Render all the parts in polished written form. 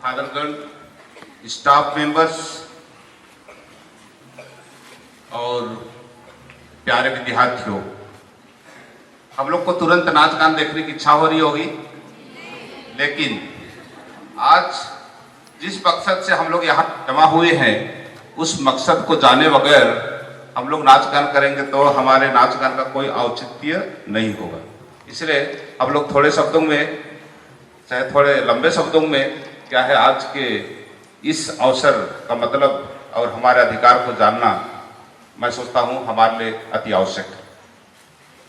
फादरगण, staff members और प्यारे विद्यार्थियों, हम लोग को तुरंत नाच गान देखने की इच्छा हो रही होगी, लेकिन आज जिस मकसद से हम लोग यहाँ जमा हुए हैं उस मकसद को जाने बगैर हम लोग नाच गान करेंगे तो हमारे नाच गान का कोई औचित्य नहीं होगा। इसलिए हम लोग थोड़े शब्दों में, चाहे थोड़े लंबे शब्दों में, क्या है आज के इस अवसर का मतलब और हमारे अधिकार को जानना, मैं सोचता हूँ हमारे लिए अति आवश्यक है।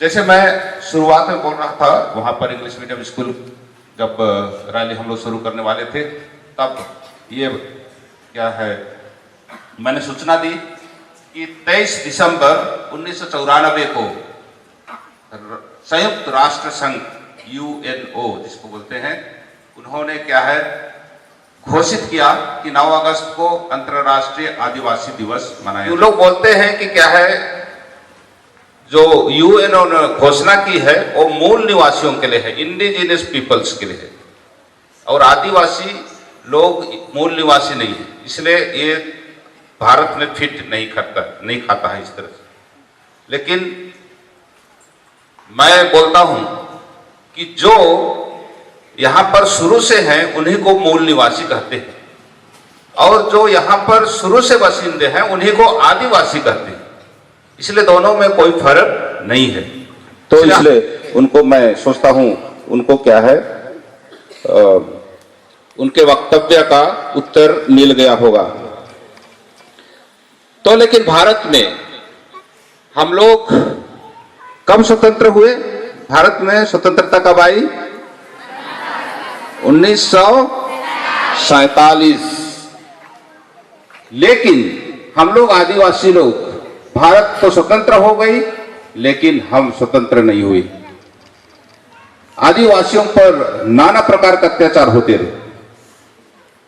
जैसे मैं शुरुआत में बोल रहा था, वहाँ पर इंग्लिश मीडियम स्कूल जब रैली हम लोग शुरू करने वाले थे, तब ये क्या है मैंने सूचना दी कि 23 दिसंबर 1994 को संयुक्त राष्ट्र संघ UNO जिसको बोलते हैं, उन्होंने क्या है घोषित किया कि 9 अगस्त को अंतर्राष्ट्रीय आदिवासी दिवस मनाया। वो लोग बोलते हैं कि क्या है जो UNO ने घोषणा की है वो मूल निवासियों के लिए है, इंडिजिनियस पीपल्स के लिए है, और आदिवासी लोग मूल निवासी नहीं है, इसलिए ये भारत में फिट नहीं खाता है इस तरह से। लेकिन मैं बोलता हूं कि जो यहां पर शुरू से हैं उन्हीं को मूल निवासी कहते हैं, और जो यहां पर शुरू से बसिंदे हैं उन्हीं को आदिवासी कहते हैं, इसलिए दोनों में कोई फर्क नहीं है। तो इसलिए उनको मैं सोचता हूं उनको क्या है उनके वक्तव्य का उत्तर मिल गया होगा। तो लेकिन भारत में हम लोग कब स्वतंत्र हुए? भारत में स्वतंत्रता कब आई? 1947। लेकिन हम लोग आदिवासी लोग, भारत तो स्वतंत्र हो गई लेकिन हम स्वतंत्र नहीं हुए। आदिवासियों पर नाना प्रकार का अत्याचार होते रहे,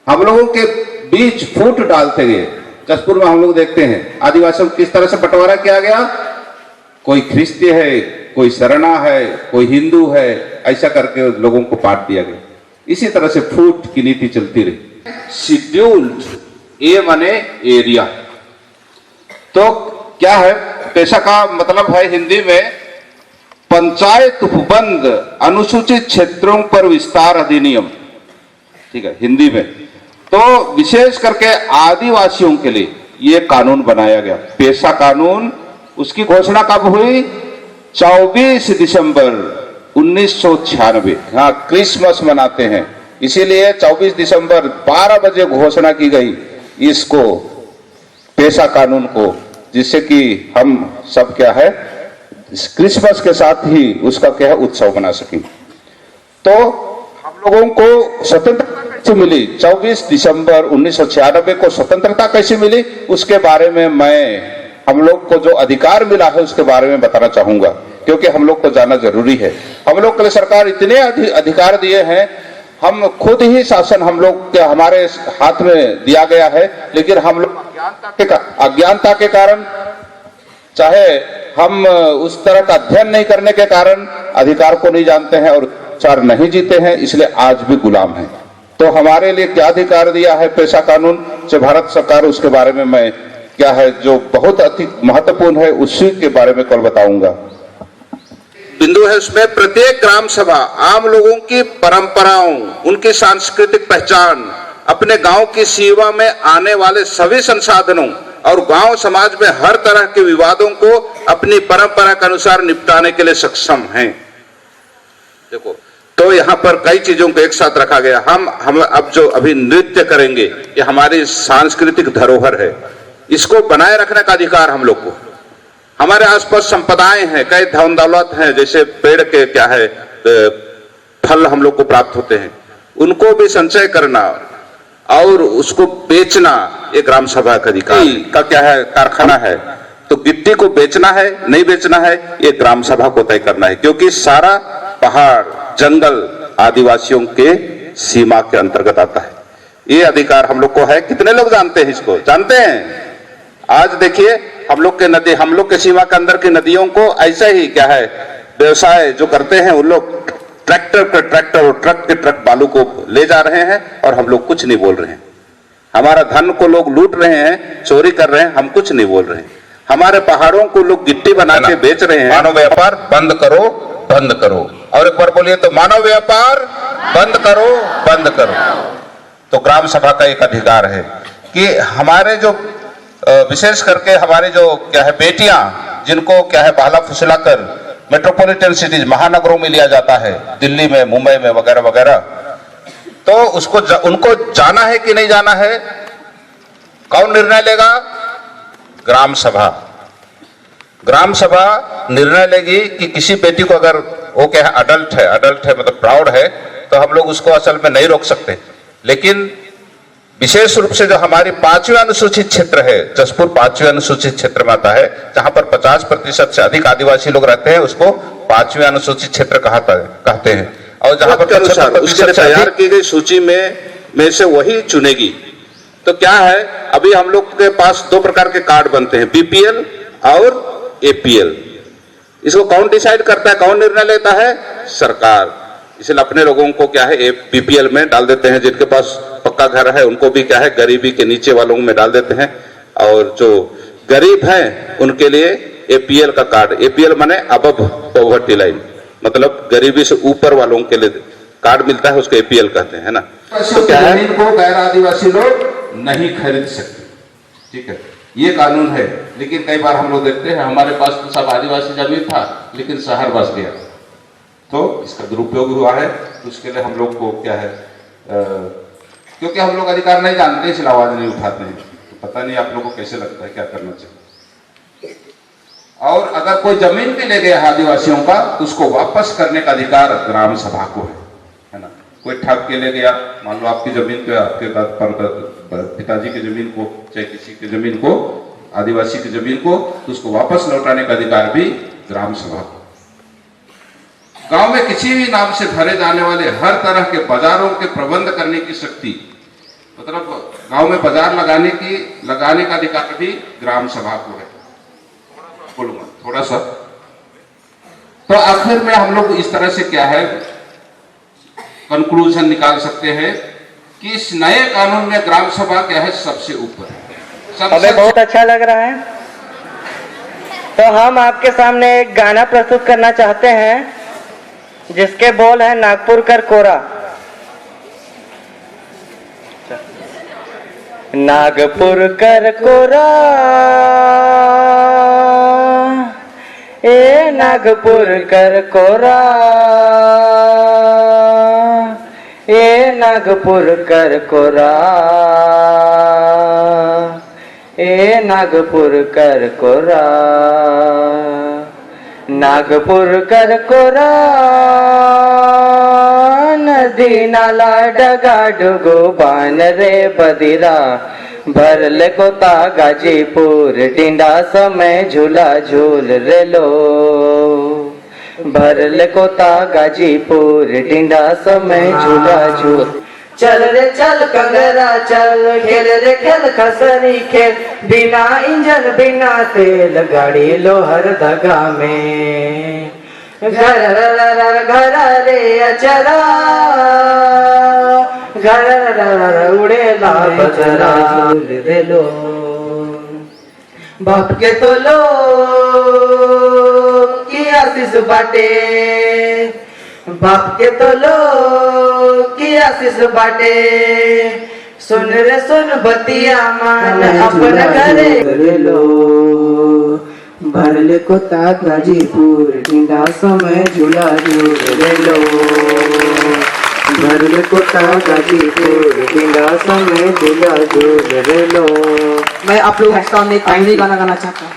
हम लोगों के बीच फूट डालते गए। जसपुर में हम लोग देखते हैं आदिवासियों को किस तरह से बंटवारा किया गया, कोई ख्रिस्ती है, कोई शरणा है, कोई हिंदू है, ऐसा करके लोगों को बांट दिया गया। इसी तरह से फूट की नीति चलती रही। शेड्यूल्ड ए माने एरिया, तो क्या है पेशा का मतलब है हिंदी में पंचायत उपबंध अनुसूचित क्षेत्रों पर विस्तार अधिनियम, ठीक है हिंदी में। तो विशेष करके आदिवासियों के लिए ये कानून बनाया गया, पेशा कानून। उसकी घोषणा कब हुई? 24 दिसंबर 1996। हाँ, क्रिसमस मनाते हैं, इसीलिए 24 दिसंबर 12 बजे घोषणा की गई इसको, पेशा कानून को, जिससे कि हम सब क्या है क्रिसमस के साथ ही उसका क्या है उत्सव मना सकें। तो हम लोगों को स्वतंत्रता कैसे मिली? 24 दिसंबर 1996 को स्वतंत्रता कैसे मिली उसके बारे में मैं हम लोग को जो अधिकार मिला है उसके बारे में बताना चाहूंगा, क्योंकि हम लोग को जानना जरूरी है। हम लोग के लिए सरकार इतने अधिकार दिए हैं, हम खुद ही शासन हम लोग के हमारे हाथ में दिया गया है, लेकिन हम लोग अज्ञानता के कारण, चाहे हम उस तरह का अध्ययन नहीं करने के कारण अधिकार को नहीं जानते हैं और विचार नहीं जीते हैं, इसलिए आज भी गुलाम हैं। तो हमारे लिए क्या अधिकार दिया है पेशा कानून से भारत सरकार, उसके बारे में मैं क्या है जो बहुत अति महत्वपूर्ण है उसी के बारे में कल बताऊंगा। बिंदु है उसमें प्रत्येक ग्राम सभा आम लोगों की परंपराओं, उनकी सांस्कृतिक पहचान, अपने गांव की सेवा में आने वाले सभी संसाधनों और गांव समाज में हर तरह के विवादों को अपनी परंपरा के अनुसार निपटाने के लिए सक्षम हैं। देखो, तो यहाँ पर कई चीजों को एक साथ रखा गया। हम अब जो अभी नृत्य करेंगे ये हमारी सांस्कृतिक धरोहर है, इसको बनाए रखने का अधिकार हम लोग को। हमारे आसपास संपदाएं हैं, कई धन दौलत हैं, जैसे पेड़ के क्या है फल हम लोग को प्राप्त होते हैं, उनको भी संचय करना और उसको बेचना ये ग्राम सभा का अधिकार का क्या है कारखाना है। तो गिट्टी को बेचना है नहीं बेचना है ये ग्राम सभा को तय करना है, क्योंकि सारा पहाड़ जंगल आदिवासियों के सीमा के अंतर्गत आता है। ये अधिकार हम लोग को है। कितने लोग जानते हैं इसको? जानते हैं? आज देखिए हम लोग के नदी, हम लोग के सीमा के अंदर की नदियों को ऐसे ही क्या है व्यवसाय जो करते हैं उन लोग ट्रैक्टर के ट्रैक्टर और ट्रक के ट्रक बालू को ले जा रहे हैं और हम लोग कुछ नहीं बोल रहे हैं। हमारा धन को लोग लूट रहे हैं, चोरी कर रहे हैं, हम कुछ नहीं बोल रहे हैं। हमारे पहाड़ों को लोग गिट्टी बना के बेच रहे हैं। मानव व्यापार बंद करो, बंद करो। और एक बार बोलिए तो, मानव व्यापार बंद करो, बंद करो। तो ग्राम सभा का एक अधिकार है कि हमारे जो विशेष करके हमारे जो क्या है बेटियां, जिनको क्या है बहला फुसलाकर मेट्रोपॉलिटन सिटीज महानगरों में लिया जाता है, दिल्ली में, मुंबई में वगैरह वगैरह, तो उनको जाना है कि नहीं जाना है, कौन निर्णय लेगा? ग्राम सभा। ग्राम सभा निर्णय लेगी कि किसी बेटी को अगर वो क्या है अडल्ट है मतलब प्राउड है, तो हम लोग उसको असल में नहीं रोक सकते। लेकिन विशेष रूप से जो हमारी 5वीं अनुसूचित क्षेत्र है, जसपुर 5वीं अनुसूचित क्षेत्र में आता है, जहां पर 50% से अधिक आदिवासी लोग रहते हैं, उसको 5वीं अनुसूचित क्षेत्र कहते हैं। और जहां पर उसके तैयार की गई सूची में से वही चुनेगी। तो क्या है, अभी हम लोग के पास 2 प्रकार के कार्ड बनते हैं, बीपीएल और एपीएल। इसको कौन डिसाइड करता है, कौन निर्णय लेता है? सरकार। इसलिए अपने लोगों को क्या है बीपीएल में डाल देते हैं, जिनके पास पक्का घर है उनको भी क्या है गरीबी के नीचे वालों में डाल देते हैं, और जो गरीब हैं उनके लिए एपीएल का कार्ड, एपीएल माने अबव पॉवर्टी लाइन, मतलब गरीबी से ऊपर वालों के लिए कार्ड मिलता है, उसको एपीएल कहते हैं ना। तो क्या है, जमीन को गैर आदिवासी लोग नहीं खरीद सकते, ठीक है, ये कानून है। लेकिन कई बार हम लोग देखते हैं हमारे पास तो सब आदिवासी जमीन था, लेकिन शहर बस गया, तो इसका दुरुपयोग हुआ है। तो उसके लिए हम लोग को क्या है, क्योंकि हम लोग अधिकार नहीं जानते, इसलिए आवाज नहीं उठाते हैं। तो पता नहीं आप लोगों को कैसे लगता है, क्या करना चाहिए। और अगर कोई जमीन भी ले गया आदिवासियों का, तो उसको वापस करने का अधिकार ग्राम सभा को है ना। कोई ठग के ले गया, मान लो आपकी जमीन को, आपके पिताजी की जमीन को, चाहे किसी की जमीन को, आदिवासी की जमीन को, तो उसको वापस लौटाने का अधिकार भी ग्राम सभा को। गांव में किसी भी नाम से भरे जाने वाले हर तरह के बाजारों के प्रबंध करने की शक्ति, मतलब गांव में बाजार लगाने का अधिकार भी ग्राम सभा को है। बोलूंगा थोड़ा सा। तो आखिर में हम लोग इस तरह से क्या है कंक्लूजन निकाल सकते हैं कि इस नए कानून में ग्राम सभा क्या है सबसे ऊपर। हमें बहुत अच्छा लग रहा है। तो हम आपके सामने एक गाना प्रस्तुत करना चाहते हैं, जिसके बोल है नागपुर कर कोरा। नागपुर कर कोरा, ए नागपुर कर कोरा, ए नागपुर कर कोरा, ए नागपुर कर कोरा, नागपुर कर कोरा, नदी नाला डगा डुगो बान रे बदिरा, भरले कोता गाजीपुर टिंडा समय झूला झूल रे लो, भरले कोता गाजीपुर टिंडा समय झूला झूल। चल रे चल कंगरा चल, खेल रे खेल खसरी खेल, बिना इंजन बिना तेल गाड़ी लोहर दगा में, घर घर रे अचरा, घर उड़ेला बजरा झूल रे लो। बाप के तो लो की आशीष बाटे, बाप के तो लो की आशीष बाटे, सुन रे सुन बतिया मान अपन घरे लो, भरले कोता गाजीपुर टिंडा समय झूला झूल रे लो, भरले कोता गाजीपुर टिंडा समय झूला झूल रे लो। मैं आप लोगों के सामने एक अंग्रेजी गाना गाना चाहता हूँ।